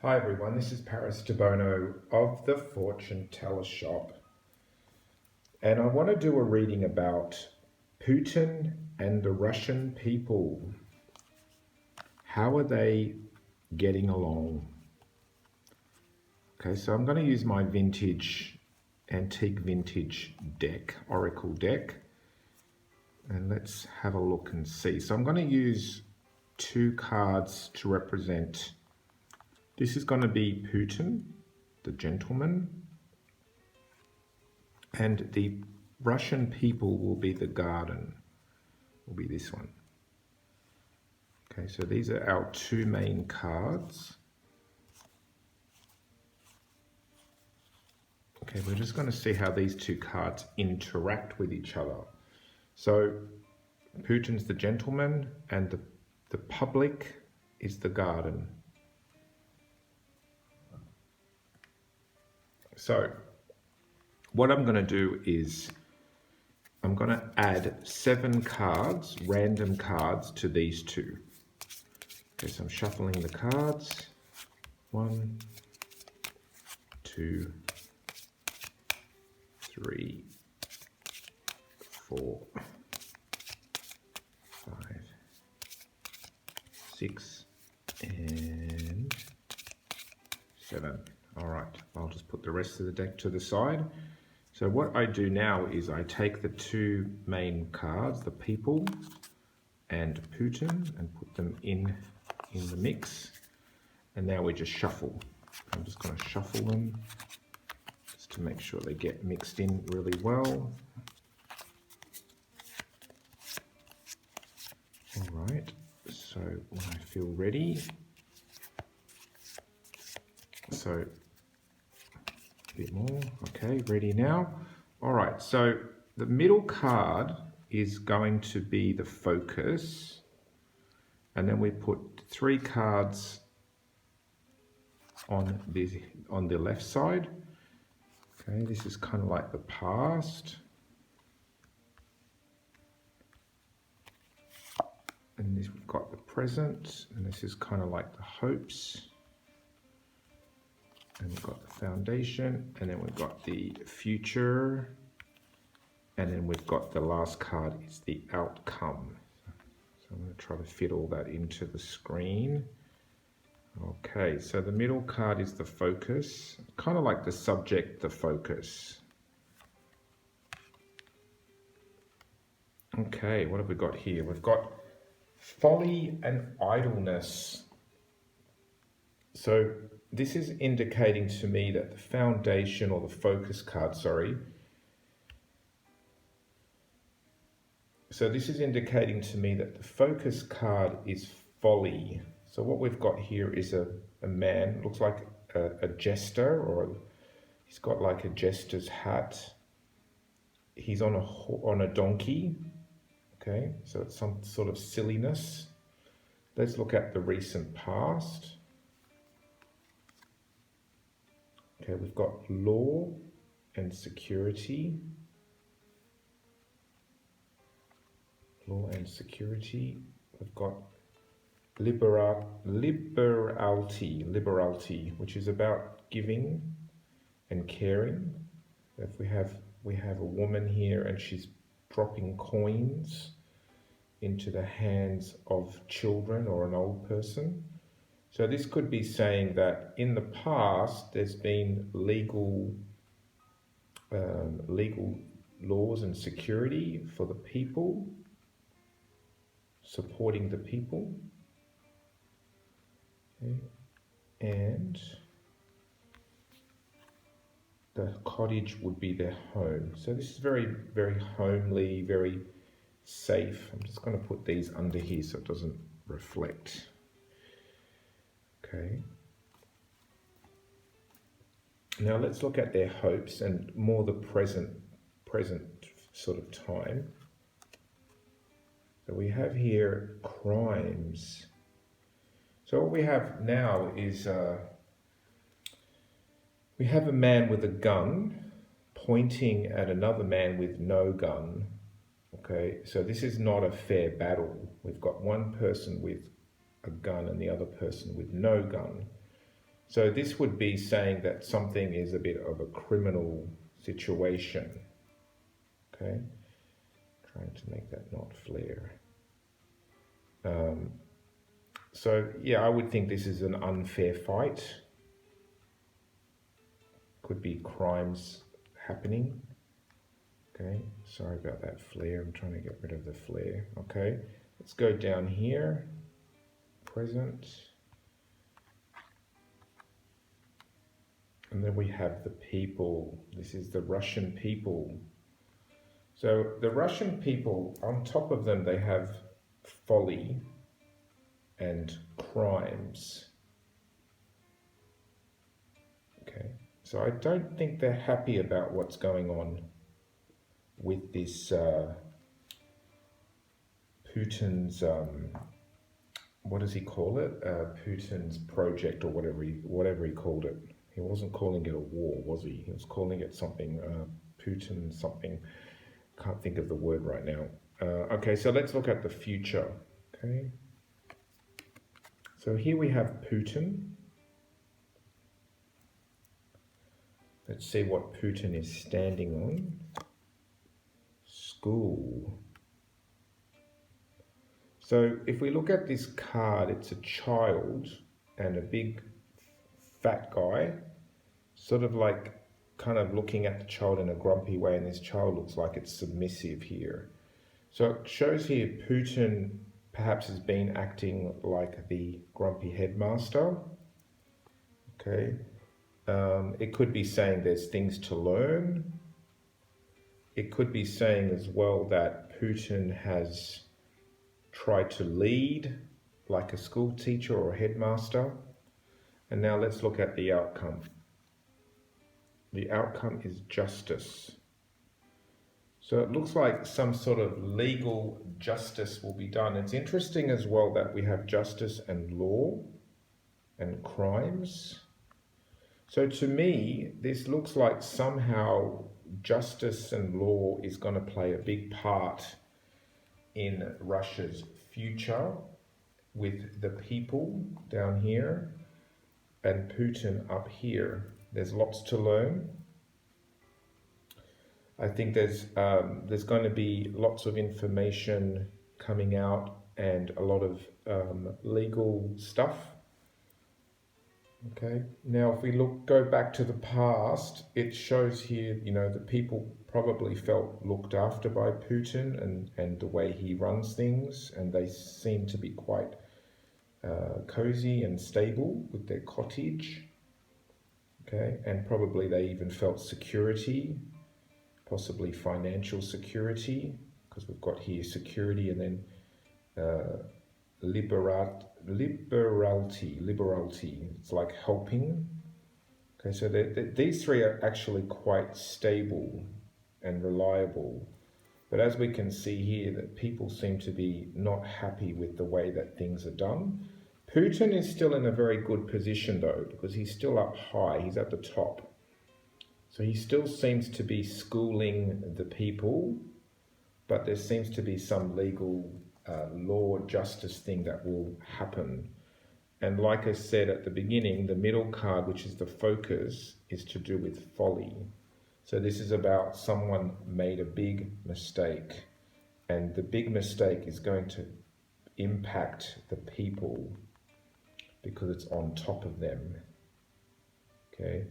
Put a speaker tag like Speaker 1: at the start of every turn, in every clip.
Speaker 1: Hi everyone, this is Debono of the Fortune Teller shop, and I want to do a reading about Putin and the Russian people. How are they getting along? Okay, so I'm going to use my antique vintage deck, Oracle deck, and let's have a look and see. So I'm going to use two cards to represent. This is going to be Putin, the gentleman, and the Russian people will be the garden, will be this one. Okay, so these are our two main cards. Okay, we're just going to see how these two cards interact with each other. So Putin's the gentleman and the public is the garden. So what I'm going to do is I'm going to add 7 cards, random cards, to these two. Okay, so I'm shuffling the cards. 1, 2, 3, 4, 5, 6, and 7. All right, I'll just put the rest of the deck to the side. So what I do now is I take the two main cards, the people and Putin, and put them in the mix. And now we just shuffle. I'm just going to shuffle them just to make sure they get mixed in really well. All right, so when I feel ready, so a bit more, okay, ready now. All right, so the middle card is going to be the focus, and then we put 3 cards on the left side. Okay, this is kind of like the past. And this, we've got the present, and this is kind of like the hopes. And we've got the foundation, and then we've got the future, and then we've got the last card is the outcome. So I'm going to try to fit all that into the screen. Okay, so the middle card is the focus, kind of like the subject, the focus. Okay, what have we got here? We've got folly and idleness. So this is indicating to me that the foundation, or the focus card, sorry. So this is indicating to me that the focus card is folly. So what we've got here is a man, looks like a jester, or he's got like a jester's hat. He's on a donkey. Okay, so it's some sort of silliness. Let's look at the recent past. Okay, we've got law and security. Law and security. We've got liberality, which is about giving and caring. If we have a woman here, and she's dropping coins into the hands of children or an old person. So this could be saying that in the past there's been legal laws and security for the people, supporting the people. Okay. And the cottage would be their home. So this is very, very homely, very safe. I'm just going to put these under here so it doesn't reflect. Okay. Now let's look at their hopes and more the present sort of time. So we have here crimes. So what we have now is we have a man with a gun pointing at another man with no gun. Okay, so this is not a fair battle. We've got one person with a gun and the other person with no gun. So this would be saying that something is a bit of a criminal situation. Okay, trying to make that not flare. So yeah, I would think this is an unfair fight. Could be crimes happening. Okay, sorry about that flare. I'm trying to get rid of the flare. Okay, let's go down here. Present. And then we have the people. This is the Russian people. So the Russian people, on top of them, they have folly and crimes. Okay, so I don't think they're happy about what's going on with this Putin's, what does he call it? Putin's project, or whatever he called it. He wasn't calling it a war, was he? He was calling it something, Putin something. Can't think of the word right now. Okay, so let's look at the future. Okay, so here we have Putin. Let's see what Putin is standing on. School. So if we look at this card, it's a child and a big fat guy, sort of like kind of looking at the child in a grumpy way, and this child looks like it's submissive here. So it shows here Putin perhaps has been acting like the grumpy headmaster. Okay, it could be saying there's things to learn. It could be saying as well that Putin has tried to lead like a school teacher or a headmaster. And now let's look at the outcome. The outcome is justice. So it looks like some sort of legal justice will be done. It's interesting as well that we have justice and law and crimes. So to me, this looks like somehow justice and law is going to play a big part in Russia's future, with the people down here and Putin up here. There's lots to learn. I think there's going to be lots of information coming out and a lot of legal stuff. Okay, now if we go back to the past, it shows here, you know, the people probably felt looked after by Putin and the way he runs things, and they seem to be quite cozy and stable with their cottage. Okay, and probably they even felt security, possibly financial security, because we've got here security and then liberality. It's like helping. Okay, so these three are actually quite stable and reliable. But as we can see here, that people seem to be not happy with the way that things are done. Putin is still in a very good position though, because he's still up high, he's at the top. So he still seems to be schooling the people, but there seems to be some legal law justice thing that will happen. And like I said at the beginning, the middle card, which is the focus, is to do with folly. So this is about someone made a big mistake, and the big mistake is going to impact the people because it's on top of them. Okay,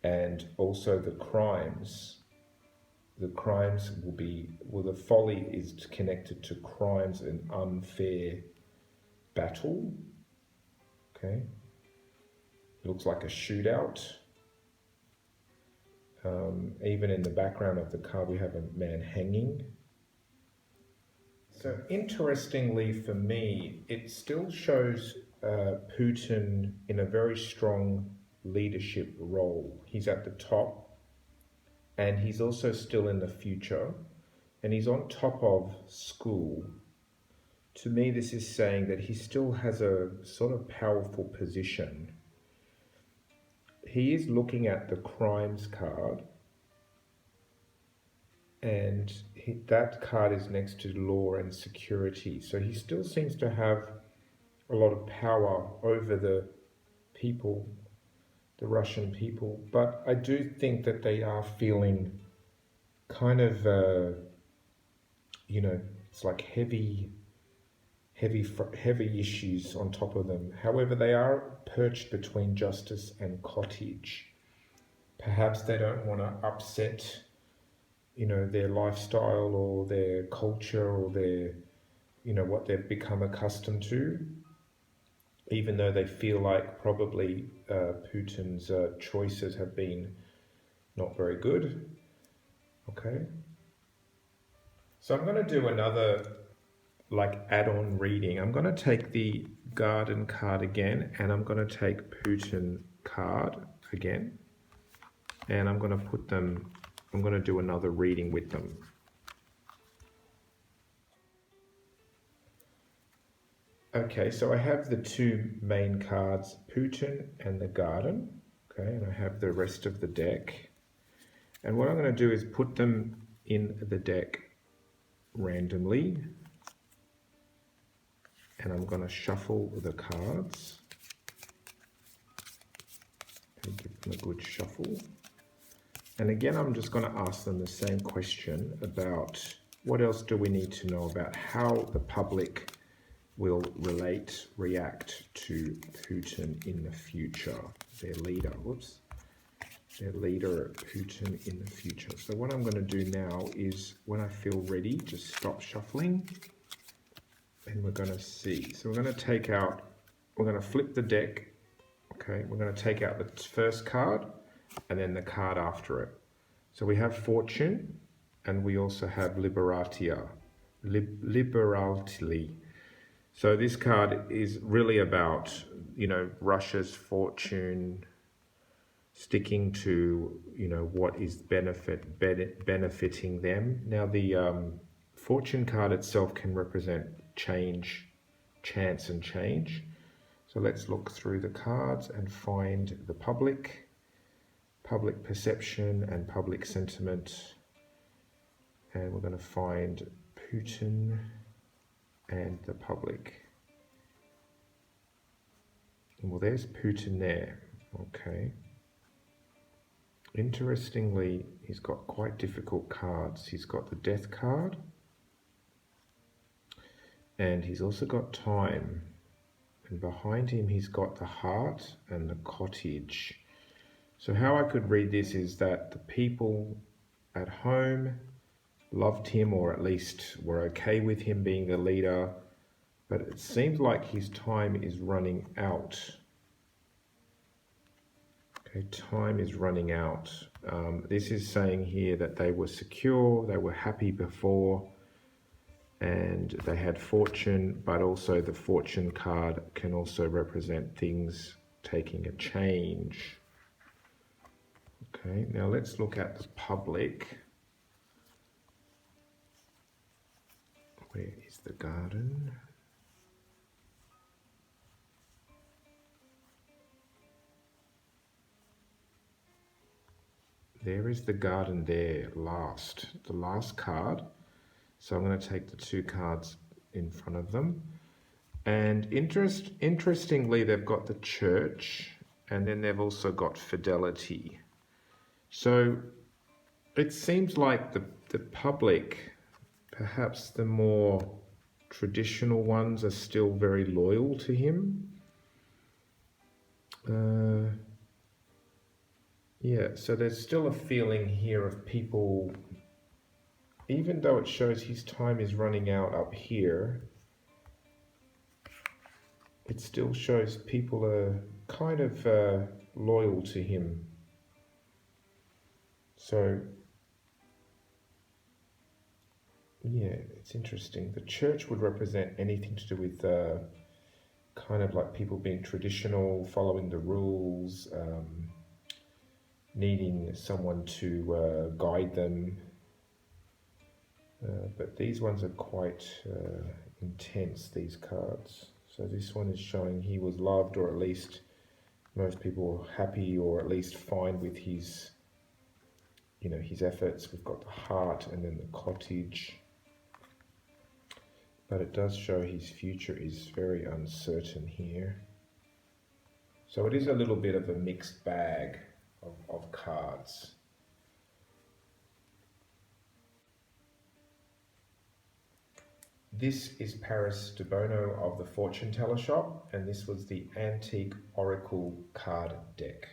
Speaker 1: and also the crimes. The crimes will be, well, the folly is connected to crimes and unfair battle. Okay, it looks like a shootout. Even in the background of the card, we have a man hanging. So interestingly for me, it still shows Putin in a very strong leadership role. He's at the top, and he's also still in the future, and he's on top of school. To me, this is saying that he still has a sort of powerful position. He is looking at the crimes card, and that card is next to law and security. So he still seems to have a lot of power over the people. the Russian people. But I do think that they are feeling kind of, it's like heavy issues on top of them. However, they are perched between justice and cottage. Perhaps they don't want to upset, their lifestyle or their culture or their, what they've become accustomed to, even though they feel like probably Putin's choices have been not very good. Okay. So I'm going to do another add-on reading. I'm going to take the Garden card again, and I'm going to take Putin card again, and I'm going to do another reading with them. Okay, so I have the two main cards, Putin and the Garden, okay, and I have the rest of the deck. And what I'm going to do is put them in the deck randomly, and I'm going to shuffle the cards. Okay, give them a good shuffle. And again, I'm just going to ask them the same question about what else do we need to know about how the public will react to Putin in the future, their leader, their leader Putin in the future. So what I'm going to do now is, when I feel ready, just stop shuffling, and we're going to see. So we're going to flip the deck, okay? We're going to take out the first card, and then the card after it. So we have Fortune, and we also have Liberatia, Liberality. So this card is really about, Russia's fortune, sticking to, what is benefiting them. Now the Fortune card itself can represent change, chance and change. So let's look through the cards and find the public perception and public sentiment. And we're going to find Putin and the public. Well, there's Putin there. Okay. Interestingly, he's got quite difficult cards. He's got the Death card, and he's also got Time. And behind him, he's got the Heart and the Cottage. So how I could read this is that the people at home loved him, or at least were okay with him being the leader, but it seems like his time is running out. Okay, time is running out. This is saying here that they were secure, they were happy before, and they had fortune, but also the Fortune card can also represent things taking a change. Okay, now let's look at the public. Where is the Garden? There is the Garden there, the last card. So I'm going to take the two cards in front of them. And interestingly, they've got the Church, and then they've also got Fidelity. So it seems like the public, perhaps the more traditional ones, are still very loyal to him. Yeah, so there's still a feeling here of people, even though it shows his time is running out up here, it still shows people are kind of loyal to him. So, yeah, it's interesting. The Church would represent anything to do with kind of like people being traditional, following the rules, needing someone to guide them. But these ones are quite intense, these cards. So this one is showing he was loved, or at least most people were happy, or at least fine with his, his efforts. We've got the Heart and then the Cottage. But it does show his future is very uncertain here. So it is a little bit of a mixed bag of cards. This is Paris Debono of the Fortune Teller shop, and this was the Antique Oracle card deck.